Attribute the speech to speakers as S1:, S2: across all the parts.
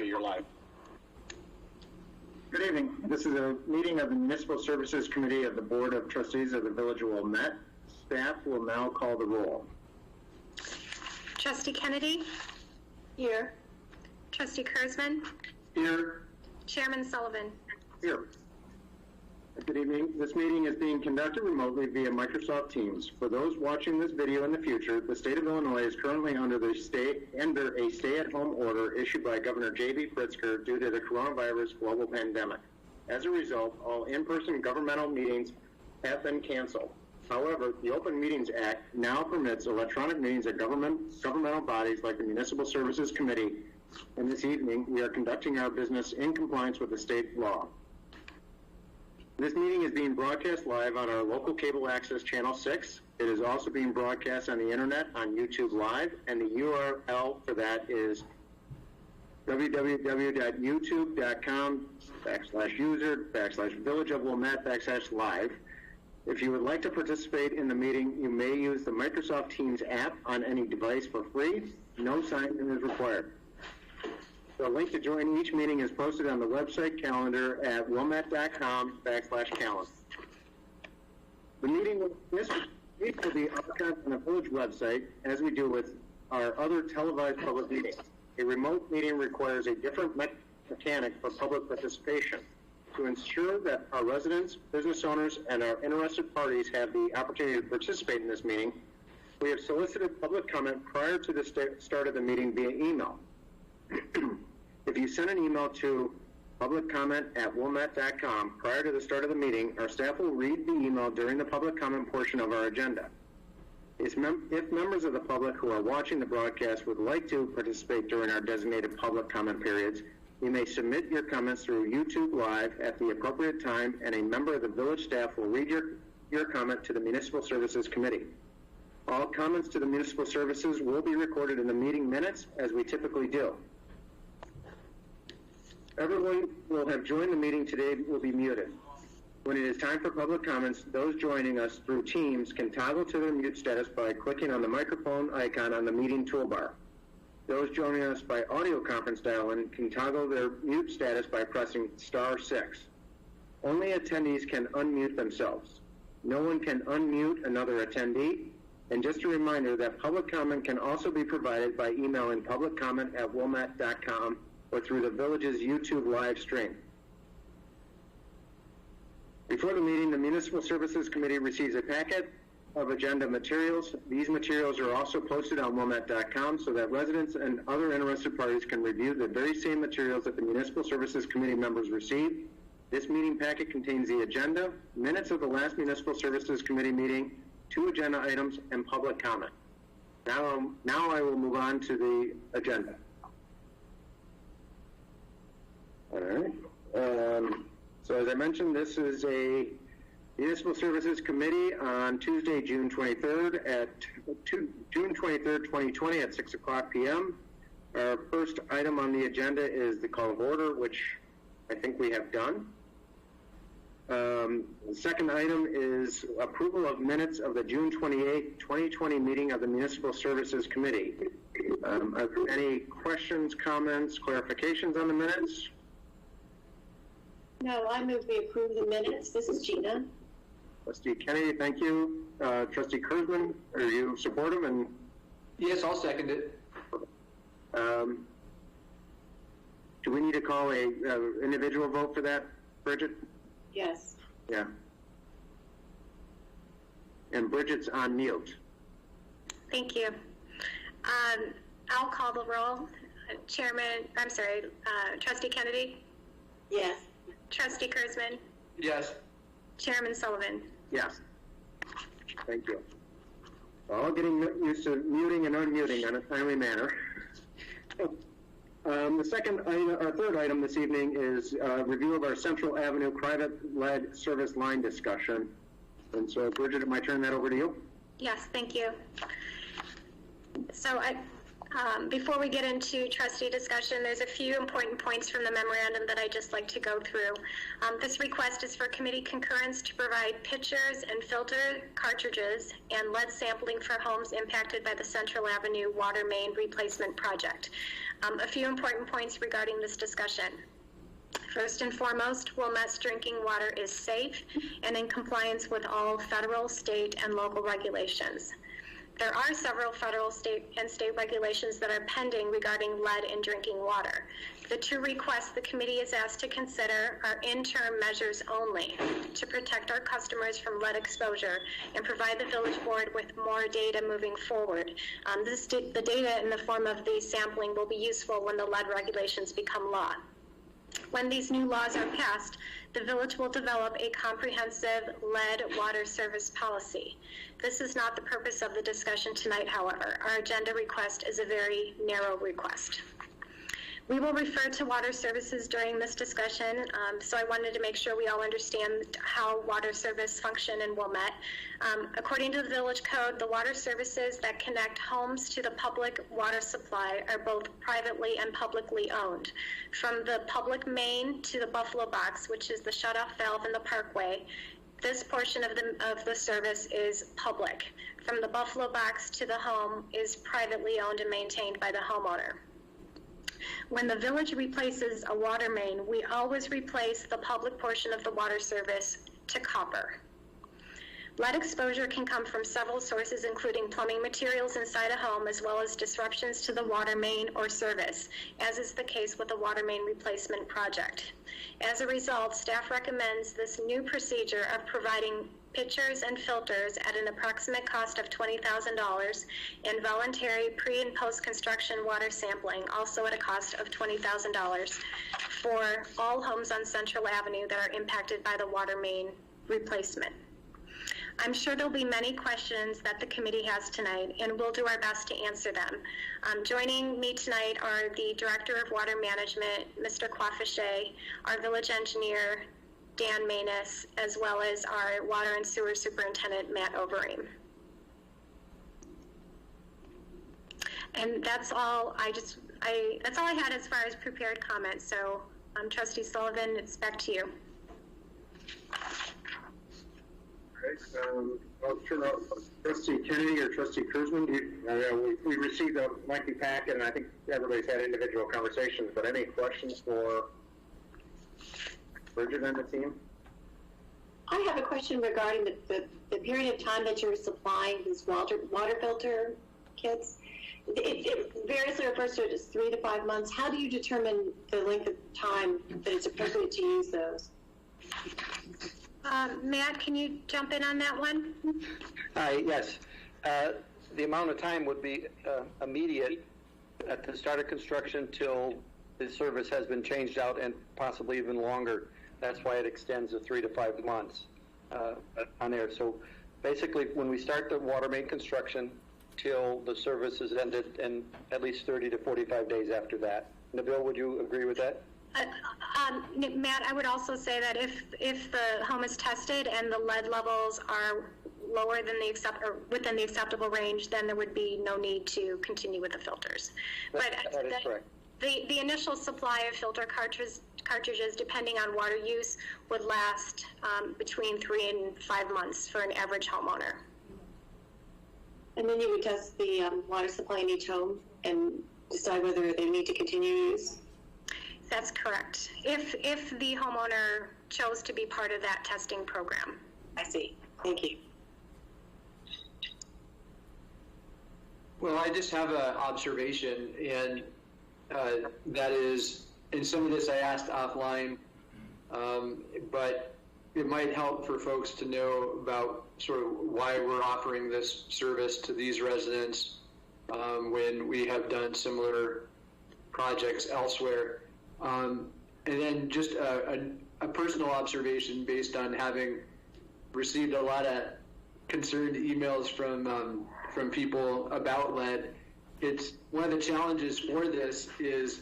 S1: you're live.
S2: Good evening. This is a meeting of the Municipal Services Committee of the Board of Trustees of the Village of Wilmette. Staff will now call the roll.
S3: Trustee Kennedy? Here. Trustee Kurzman?
S2: Here.
S3: Chairman Sullivan?
S2: Here. Good evening. This meeting is being conducted remotely via Microsoft Teams. For those watching this video in the future, the state of Illinois is currently under a stay-at-home order issued by Governor J.B. Pritzker due to the coronavirus global pandemic. As a result, all in-person governmental meetings have been canceled. However, the Open Meetings Act now permits electronic meetings at governmental bodies like the Municipal Services Committee, and this evening we are conducting our business in compliance with the state law. This meeting is being broadcast live on our local cable access channel 6. It is also being broadcast on the internet on YouTube Live, and the URL for that is www.youtube.com/user/Village of Wilmette/live. If you would like to participate in the meeting, you may use the Microsoft Teams app on any device for free. No sign-in is required. The link to join each meeting is posted on the website calendar at wilmette.com/calendar. The meeting will be archived on the village website, as we do with our other televised public meetings. A remote meeting requires a different mechanic for public participation. To ensure that our residents, business owners, and our interested parties have the opportunity to participate in this meeting, we have solicited public comment prior to the start of the meeting via email. If you send an email to publiccomment@wilmette.com prior to the start of the meeting, our staff will read the email during the public comment portion of our agenda. If members of the public who are watching the broadcast would like to participate during our designated public comment periods, you may submit your comments through YouTube Live at the appropriate time, and a member of the village staff will read your comment to the Municipal Services Committee. All comments to the Municipal Services will be recorded in the meeting minutes, as we typically do. Everyone will have joined the meeting today will be muted. When it is time for public comments, those joining us through Teams can toggle to their mute status by clicking on the microphone icon on the meeting toolbar. Those joining us by audio conference dial-in can toggle their mute status by pressing *6. Only attendees can unmute themselves. No one can unmute another attendee. And just a reminder that public comment can also be provided by emailing publiccomment@wilmette.com or through the village's YouTube live stream. Before the meeting, the Municipal Services Committee receives a packet of agenda materials. These materials are also posted on wilmette.com so that residents and other interested parties can review the very same materials that the Municipal Services Committee members received. This meeting packet contains the agenda, minutes of the last Municipal Services Committee meeting, 2 agenda items, and public comment. Now I will move on to the agenda. All right. So as I mentioned, this is a Municipal Services Committee on Tuesday, June 23rd, 2020 at 6 o'clock p.m. Our first item on the agenda is the call of order, which I think we have done. The second item is approval of minutes of the June 28, 2020 meeting of the Municipal Services Committee. Are there any questions, comments, clarifications on the minutes?
S4: No, I move we approve the minutes. This is Gina.
S2: Trustee Kennedy, thank you. Trustee Kurzman, are you supportive? And
S1: Yes, I'll second it.
S2: do we need to call a individual vote for that, Bridget?
S4: Yes.
S2: Yeah. And Bridget's on mute.
S3: Thank you. I'll call the roll. Trustee Kennedy?
S4: Yes.
S3: Trustee Kurzman?
S1: Yes.
S3: Chairman Sullivan?
S2: Yes. Thank you. All getting used to muting and unmuting in a timely manner. The third item this evening is review of our Central Avenue private-led service line discussion. And so, Bridget, am I turning that over to you?
S3: Yes, thank you. So Before we get into trustee discussion, there's a few important points from the memorandum that I'd just like to go through. This request is for committee concurrence to provide pitchers and filter cartridges and lead sampling for homes impacted by the Central Avenue water main replacement project. A few important points regarding this discussion. First and foremost, Wilmette's drinking water is safe and in compliance with all federal, state, and local regulations. There are several federal, state regulations that are pending regarding lead in drinking water. The two requests the committee is asked to consider are interim measures only to protect our customers from lead exposure and provide the village board with more data moving forward. The data in the form of the sampling will be useful when the lead regulations become law. When these new laws are passed, the village will develop a comprehensive lead water service policy. This is not the purpose of the discussion tonight, however. Our agenda request is a very narrow request. We will refer to water services during this discussion, so I wanted to make sure we all understand how water service function in Wilmette. According to the village code, the water services that connect homes to the public water supply are both privately and publicly owned. From the public main to the Buffalo Box, which is the shutoff valve in the parkway, this portion of the service is public. From the Buffalo Box to the home is privately owned and maintained by the homeowner. When the village replaces a water main, we always replace the public portion of the water service to copper. Lead exposure can come from several sources, including plumbing materials inside a home, as well as disruptions to the water main or service, as is the case with the water main replacement project. As a result, staff recommends this new procedure of providing pitchers and filters at an approximate cost of $20,000 and voluntary pre- and post-construction water sampling, also at a cost of $20,000 for all homes on Central Avenue that are impacted by the water main replacement. I'm sure there'll be many questions that the committee has tonight, and we'll do our best to answer them. Joining me tonight are the Director of Water Management, Mr. Quaffichet, our Village Engineer, Dan Manus, as well as our Water and Sewer Superintendent, Matt Overeem. And that's all that's all I had as far as prepared comments. So, Trustee Sullivan, it's back to you.
S2: I'll turn out Trustee Kennedy or Trustee Kurzman. We received a lengthy packet, and I think everybody's had individual conversations, but any questions for Bridget and the team?
S4: I have a question regarding the period of time that you're supplying these water filter kits. It variously refers to it as 3 to 5 months. How do you determine the length of time that it's appropriate to use those?
S3: Matt, can you jump in on that one?
S5: Yes. The amount of time would be immediate at the start of construction till the service has been changed out, and possibly even longer. That's why it extends to 3 to 5 months on there. So basically, when we start the water main construction till the service is ended, and at least 30 to 45 days after that. Nabil, would you agree with that?
S3: Matt, I would also say that if the home is tested and the lead levels are lower than within the acceptable range, then there would be no need to continue with the filters.
S5: That is correct.
S3: The initial supply of filter cartridges, depending on water use, would last between 3 and 5 months for an average homeowner.
S4: And then you would test the water supply in each home and decide whether they need to continue use?
S3: That's correct. If the homeowner chose to be part of that testing program.
S4: I see. Thank you.
S1: Well, I just have an observation, and that is, and some of this I asked offline, but it might help for folks to know about sort of why we're offering this service to these residents when we have done similar projects elsewhere. And then just a personal observation based on having received a lot of concerned emails from people about lead. It's one of the challenges for this is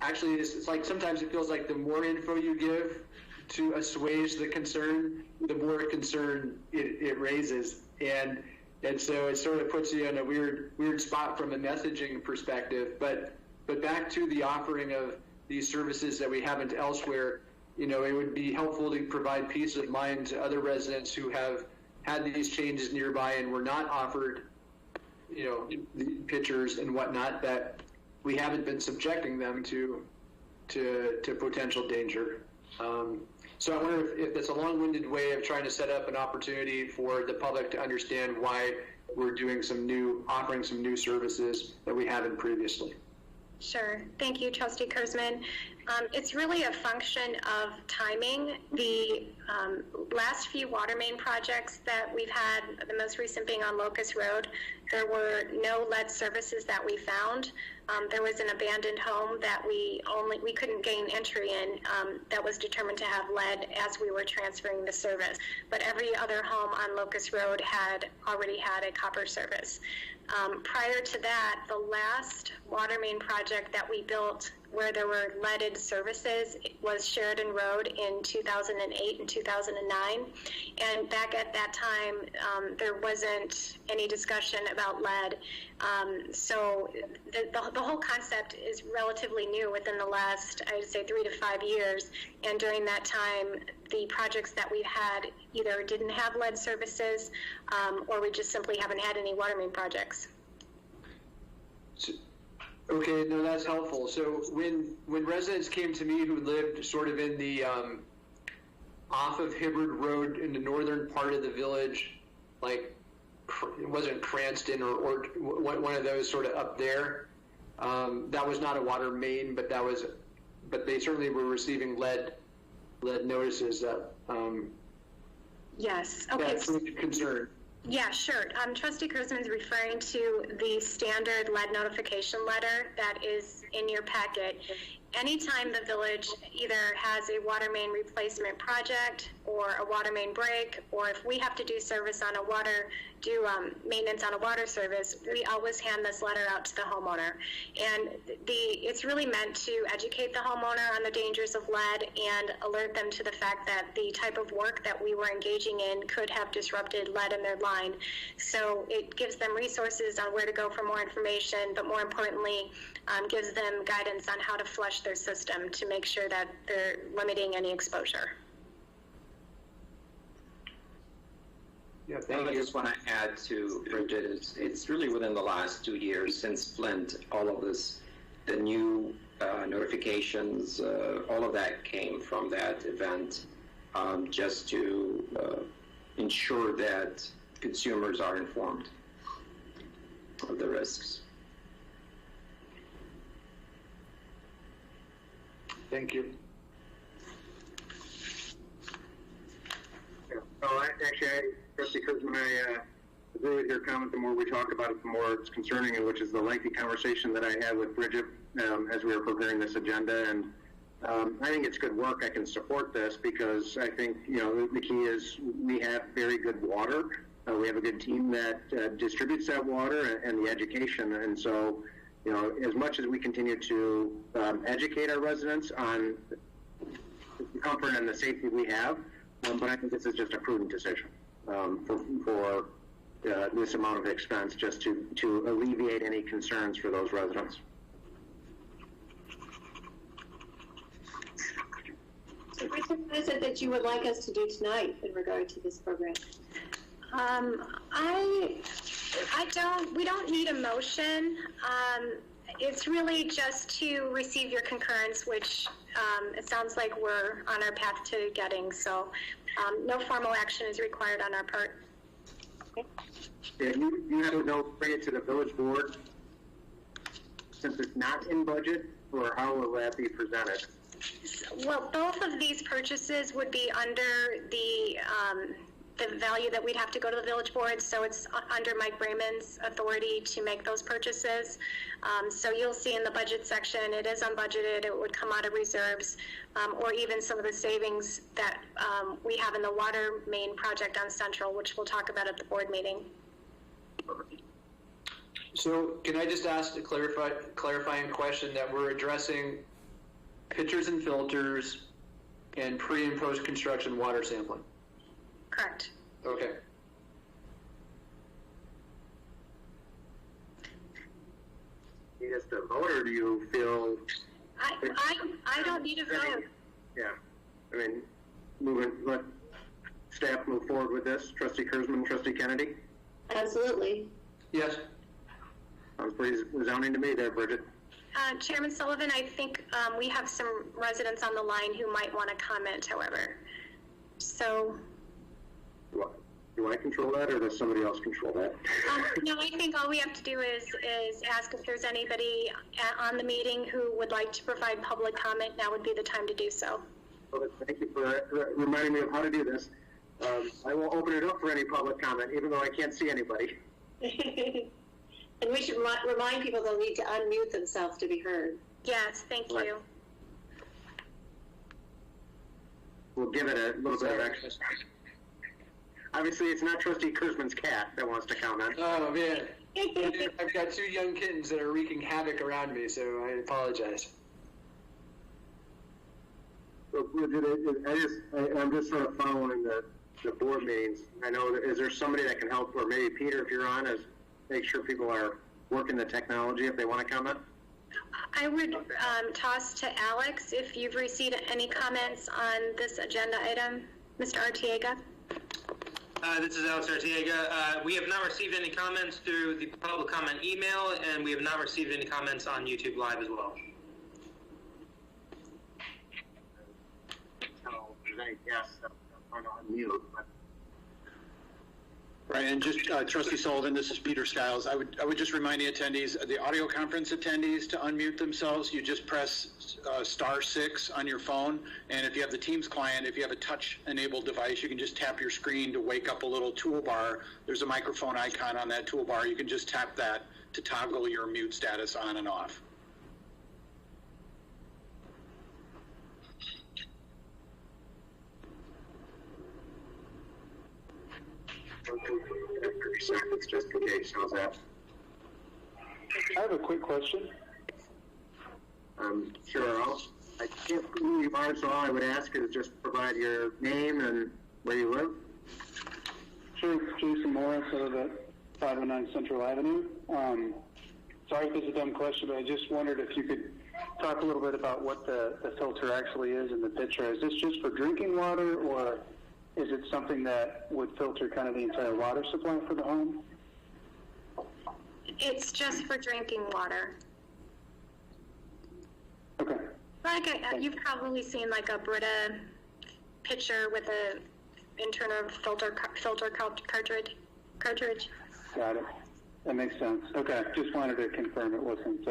S1: actually it's like sometimes it feels like the more info you give to assuage the concern, the more concern it raises. And And so it sort of puts you in a weird spot from a messaging perspective. But back to the offering of these services that we haven't elsewhere, you know, it would be helpful to provide peace of mind to other residents who have had these changes nearby and were not offered, you know, pictures and whatnot, that we haven't been subjecting them to potential danger. So I wonder if that's a long-winded way of trying to set up an opportunity for the public to understand why we're doing offering some new services that we haven't previously.
S3: Sure. Thank you, Trustee Kurzman. It's really a function of timing. The last few water main projects that we've had, the most recent being on Locust Road, there were no lead services that we found. There was an abandoned home that we couldn't gain entry in that was determined to have lead as we were transferring the service. But every other home on Locust Road had already had a copper service. Prior to that, the last water main project that we built where there were leaded services was Sheridan Road in 2008 and 2009. And back at that time, there wasn't any discussion about lead. So the whole concept is relatively new within the last, I would say, 3 to 5 years. And during that time, the projects that we've had either didn't have lead services or we just simply haven't had any water main projects.
S1: Okay, no, that's helpful. So when residents came to me who lived sort of in the off of Hibbard Road in the northern part of the village, like it wasn't Cranston or one of those sort of up there, that was not a water main, but they certainly were receiving lead notices that
S3: Yes. Okay.
S1: That's a concern.
S3: Yeah, sure. Trustee Kurzman is referring to the standard lead notification letter that is in your packet. Anytime the village either has a water main replacement project or a water main break, or if we have to do maintenance on a water service, we always hand this letter out to the homeowner. And it's really meant to educate the homeowner on the dangers of lead and alert them to the fact that the type of work that we were engaging in could have disrupted lead in their line. So it gives them resources on where to go for more information, but more importantly, gives them guidance on how to flush their system to make sure that they're limiting any exposure.
S1: Yeah, thank
S6: I
S1: you.
S6: just want to add to Bridget, it's really within the last 2 years since Flint, all of this, the new notifications, all of that came from that event, just to ensure that consumers are informed of the risks.
S1: Thank you.
S2: Trustee Kurzman, I agree with your comment. The more we talk about it, the more it's concerning, and which is the lengthy conversation that I had with Bridget as we were preparing this agenda. And I think it's good work. I can support this because I think, the key is we have very good water. We have a good team that distributes that water and the education. And so, as much as we continue to educate our residents on the comfort and the safety we have, but I think this is just a prudent decision for this amount of expense, just to alleviate any concerns for those residents.
S4: So, Richard, what is it that you would like us to do tonight in regard to this program?
S3: We don't need a motion. It's really just to receive your concurrence, which it sounds like we're on our path to getting. So no formal action is required on our part.
S4: Okay.
S2: Yeah, you have to bring it to the village board since it's not in budget, or how will that be presented?
S3: Well, both of these purchases would be under the value that we'd have to go to the village board, so it's under Mike Brayman's authority to make those purchases. So you'll see in the budget section, it is unbudgeted, it would come out of reserves, or even some of the savings that we have in the water main project on Central, which we'll talk about at the board meeting.
S1: So can I just ask a clarifying question that we're addressing pitchers and filters and pre and post construction water sampling?
S3: Correct.
S1: Okay.
S2: to vote, or do you feel?
S3: I don't need a vote.
S2: Yeah, I mean, let staff move forward with this. Trustee Kurzman, Trustee Kennedy?
S4: Absolutely.
S1: Yes.
S2: Sounds pretty resounding to me there, Bridget.
S3: Chairman Sullivan, I think we have some residents on the line who might want to comment, however. So.
S2: Do I control that, or does somebody else control that?
S3: No, I think all we have to do is ask if there's anybody on the meeting who would like to provide public comment. Now would be the time to do so.
S2: Well, thank you for reminding me of how to do this. I will open it up for any public comment, even though I can't see anybody.
S4: And we should remind people they'll need to unmute themselves to be heard.
S3: Yes, thank you.
S2: Right. We'll give it a little bit of extra. Obviously, it's not Trustee Kurzman's cat that wants to comment.
S1: Oh, man. I've got 2 young kittens that are wreaking havoc around me, so I apologize.
S2: So, Bridget, I'm just sort of following the board meetings. I know, is there somebody that can help, or maybe Peter, if you're on, is make sure people are working the technology if they want to comment?
S3: I would toss to Alex if you've received any comments on this agenda item. Mr. Artiega?
S7: This is Alex Artiega. We have not received any comments through the public comment email, and we have not received any comments on YouTube Live as well.
S2: So, there's any guests that are on mute, but.
S8: Right, and just Trustee Sullivan, this is Peter Skiles. I would just remind the attendees, the audio conference attendees, to unmute themselves. You just press *6 on your phone, and if you have the Teams client, if you have a touch-enabled device, you can just tap your screen to wake up a little toolbar. There's a microphone icon on that toolbar. You can just tap that to toggle your mute status on and off.
S2: Seconds just in case. How's that?
S9: I have a quick question.
S2: Sure. I can't see who you are, so all I would ask is just provide your name and where you live.
S9: Sure, Jason Morris over at 509 Central Avenue. Sorry if this is a dumb question, but I just wondered if you could talk a little bit about what the filter actually is in the picture. Is this just for drinking water, or is it something that would filter kind of the entire water supply for the home?
S3: It's just for drinking water.
S9: Okay.
S3: Like you've probably seen like a Brita pitcher with a internal filter cartridge.
S9: Got it. That makes sense. Okay. Just wanted to confirm it wasn't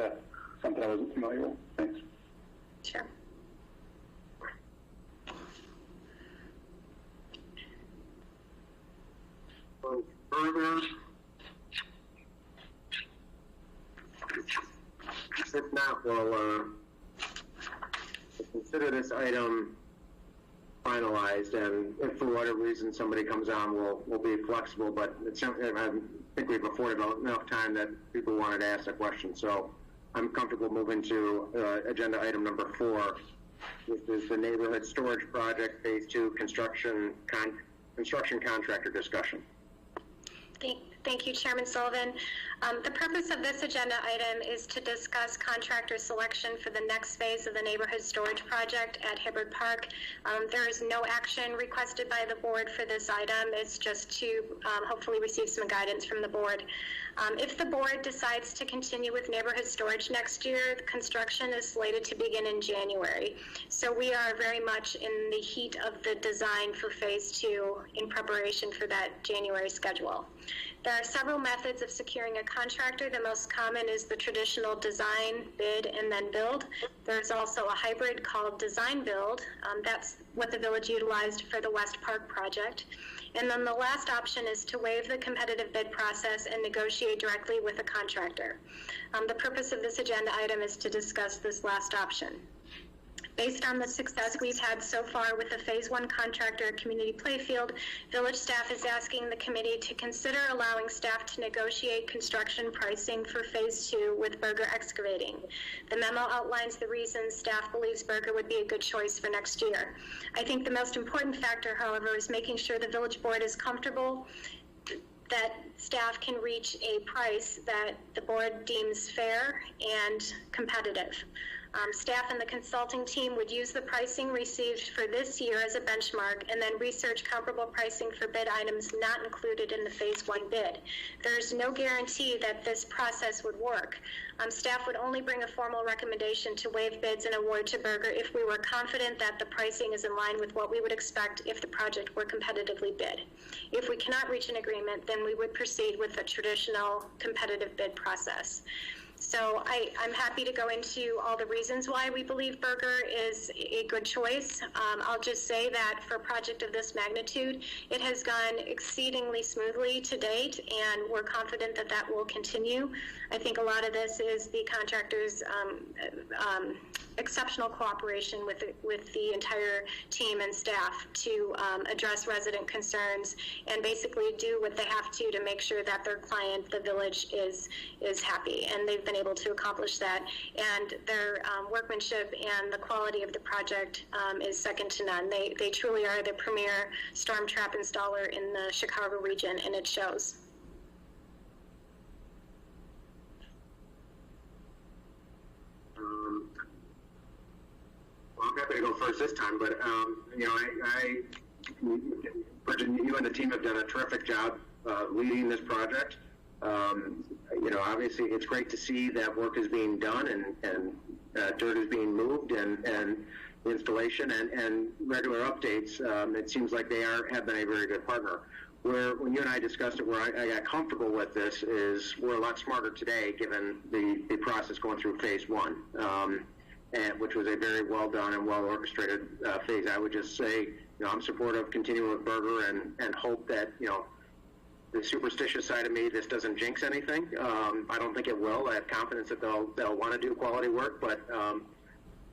S9: something I wasn't familiar with. Thanks.
S3: Sure.
S2: Further, if not, we'll consider this item finalized, and if for whatever reason somebody comes on, we'll be flexible, but I think we've afforded enough time that people wanted to ask a question, so I'm comfortable moving to agenda item number 4, which is the neighborhood storage project phase 2 construction contractor discussion.
S3: Thank you, Chairman Sullivan. The purpose of this agenda item is to discuss contractor selection for the next phase of the neighborhood storage project at Hibbard Park. There is no action requested by the board for this item. It's just to hopefully receive some guidance from the board. If the board decides to continue with neighborhood storage next year, the construction is slated to begin in January. So we are very much in the heat of the design for phase 2 in preparation for that January schedule. There are several methods of securing a contractor. The most common is the traditional design, bid, and then build. There's also a hybrid called design build. That's what the village utilized for the West Park project. And then the last option is to waive the competitive bid process and negotiate directly with a contractor. The purpose of this agenda item is to discuss this last option. Based on the success we've had so far with the Phase 1 contractor at Community Playfield, village staff is asking the committee to consider allowing staff to negotiate construction pricing for Phase 2 with Berger Excavating. The memo outlines the reasons staff believes Berger would be a good choice for next year. I think the most important factor, however, is making sure the village board is comfortable that staff can reach a price that the board deems fair and competitive. Staff and the consulting team would use the pricing received for this year as a benchmark and then research comparable pricing for bid items not included in the Phase 1 bid. There's no guarantee that this process would work. Staff would only bring a formal recommendation to waive bids and award to Berger if we were confident that the pricing is in line with what we would expect if the project were competitively bid. If we cannot reach an agreement, then we would proceed with a traditional competitive bid process. So I'm happy to go into all the reasons why we believe Berger is a good choice. I'll just say that for a project of this magnitude, it has gone exceedingly smoothly to date, and we're confident that that will continue. I think a lot of this is the contractor's exceptional cooperation with the entire team and staff to address resident concerns and basically do what they have to make sure that their client, the village, is happy. And they've been able to accomplish that. And their workmanship and the quality of the project is second to none. They truly are the premier storm trap installer in the Chicago region, and it shows.
S2: Well, I'm happy to go first this time, but Bridget, you and the team have done a terrific job leading this project. Obviously it's great to see that work is being done and dirt is being moved and installation and regular updates. It seems like they have been a very good partner. When you and I discussed it, where I got comfortable with this is we're a lot smarter today given the process going through Phase 1. Which was a very well done and well orchestrated phase. I would just say, I'm supportive of continuing with Berger and hope that, the superstitious side of me, this doesn't jinx anything. I don't think it will. I have confidence that they'll want to do quality work, but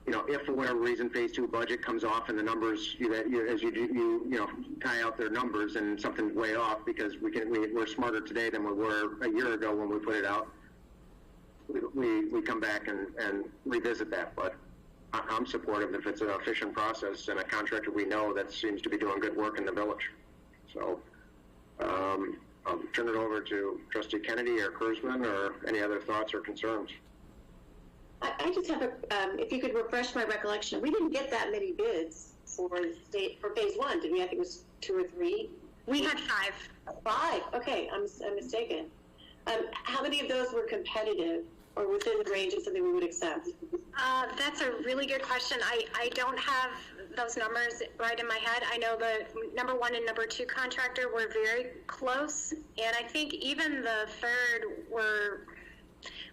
S2: if for whatever reason Phase 2 budget comes off and the numbers as you tie out their numbers and something's way off, because we're smarter today than we were a year ago when we put it out. We come back and revisit that, but I'm supportive if it's an efficient process and a contractor we know that seems to be doing good work in the village. So I'll turn it over to Trustee Kennedy or Kurzman or any other thoughts or concerns.
S4: I just have if you could refresh my recollection, we didn't get that many bids for Phase 1, did we? I think it was 2 or 3.
S3: We had 5.
S4: 5, okay, I'm mistaken. How many of those were competitive or within the range of something we would accept?
S3: That's a really good question. I don't have those numbers right in my head. I know the number 1 and number 2 contractor were very close, and I think even the third were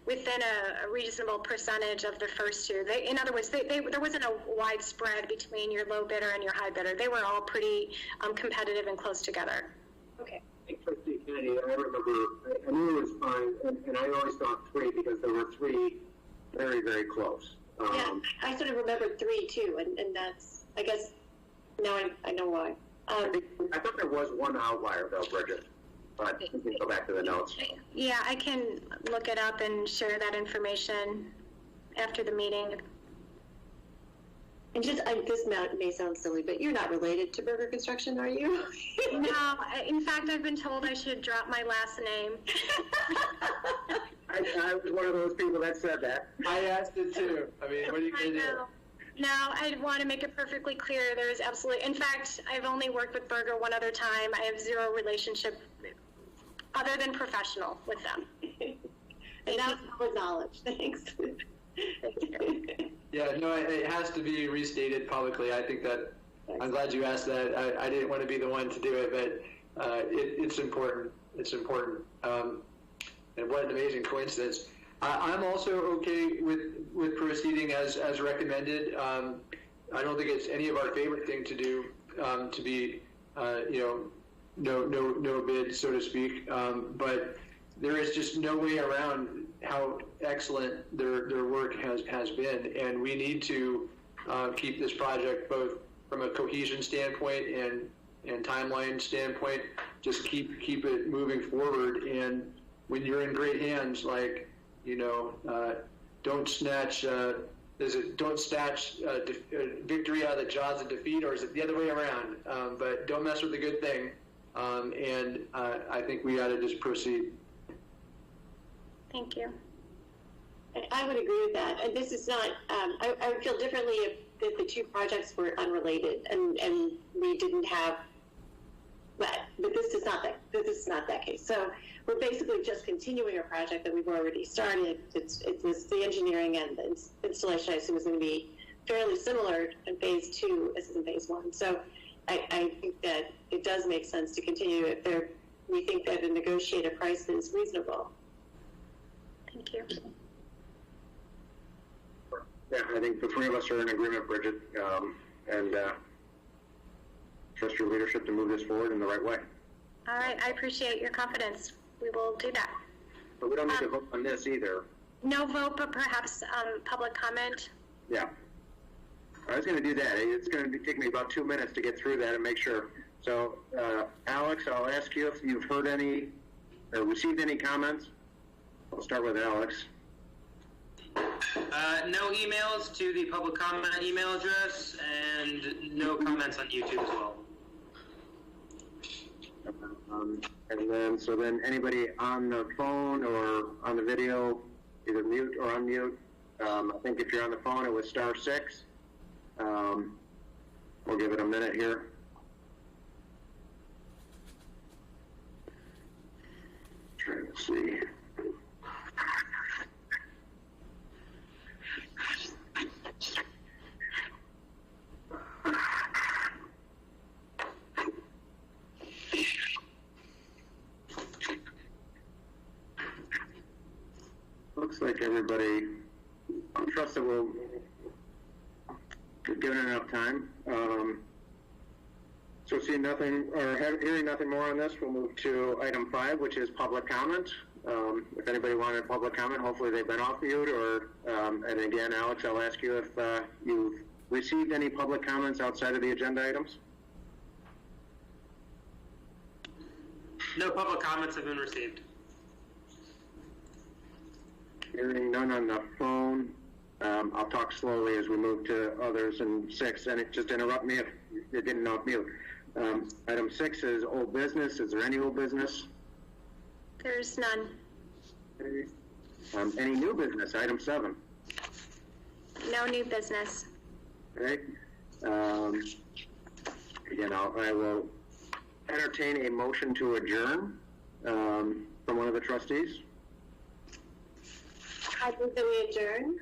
S3: within a reasonable percentage of the first 2. In other words, there wasn't a wide spread between your low bidder and your high bidder. They were all pretty competitive and close together.
S4: Okay.
S2: Trustee Kennedy, I remember, I knew it was fine, and I always thought 3 because there were 3 very, very close.
S4: Yeah, I sort of remembered 3 too, and that's, I guess, now I know why.
S2: I thought there was one outlier though, Bridget, but we can go back to the notes.
S3: Yeah, I can look it up and share that information after the meeting.
S4: And just, this may sound silly, but you're not related to Berger Construction, are you?
S3: No, in fact, I've been told I should drop my last name.
S2: I was one of those people that said that.
S1: I asked it too. I mean, what are you going to do?
S3: No, I want to make it perfectly clear. There is absolutely, in fact, I've only worked with Berger one other time. I have zero relationship other than professional with them.
S4: And that's public knowledge. Thanks.
S1: Yeah, no, it has to be restated publicly. I think that, I'm glad you asked that. I didn't want to be the one to do it, but it's important. It's important. And what an amazing coincidence. I'm also okay with proceeding as recommended. I don't think it's any of our favorite thing to do, to be, no bid, so to speak. But there is just no way around how excellent their work has been, and we need to keep this project both from a cohesion standpoint and timeline standpoint. Just keep it moving forward. And when you're in great hands, like don't snatch. Don't snatch victory out of the jaws of defeat, or is it the other way around? But don't mess with the good thing. and I think we ought to just proceed.
S3: Thank you.
S4: I would agree with that. And this is not, I would feel differently if the two projects were unrelated and we didn't have, but this is not that case. So we're basically just continuing a project that we've already started. It was the engineering and the installation, I assume, is going to be fairly similar in phase 2 as in phase 1. So I think that it does make sense to continue if we think that a negotiated price is reasonable.
S3: Thank you.
S2: Yeah, I think the three of us are in agreement, Bridget, and trust your leadership to move this forward in the right way.
S3: All right, I appreciate your confidence. We will do that.
S2: But we don't need to vote on this either.
S3: No vote, but perhaps public comment.
S2: Yeah. I was going to do that. It's going to take me about 2 minutes to get through that and make sure. So, Alex, I'll ask you if you've heard any or received any comments. I'll start with Alex.
S7: No emails to the public comment email address, and no comments on YouTube as well.
S2: And then, so then anybody on the phone or on the video, either mute or unmute. I think if you're on the phone, it was *6. We'll give it a minute here. Trying to see. Looks like everybody, I trust that we'll give it enough time. So seeing nothing, or hearing nothing more on this, we'll move to item 5, which is public comment. If anybody wanted public comment, hopefully they've been off mute, or, and again, Alex, I'll ask you if you've received any public comments outside of the agenda items?
S7: No public comments have been received.
S2: Hearing none on the phone. I'll talk slowly as we move to others in 6, and just interrupt me if you're getting off mute. Item 6 is old business. Is there any old business?
S3: There's none.
S2: Any new business? Item 7.
S3: No new business.
S2: Okay. Again, I will entertain a motion to adjourn from one of the trustees.
S4: I think that we adjourn.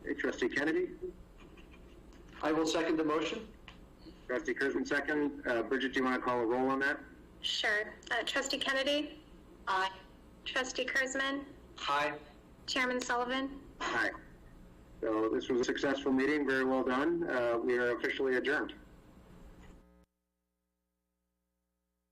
S2: Okay, Trustee Kennedy.
S1: I will second the motion.
S2: Trustee Kurzman, second. Bridget, do you want to call a roll on that?
S3: Sure. Trustee Kennedy?
S4: Aye.
S3: Trustee Kurzman?
S1: Aye.
S3: Chairman Sullivan?
S2: Aye. So this was a successful meeting. Very well done. We are officially adjourned.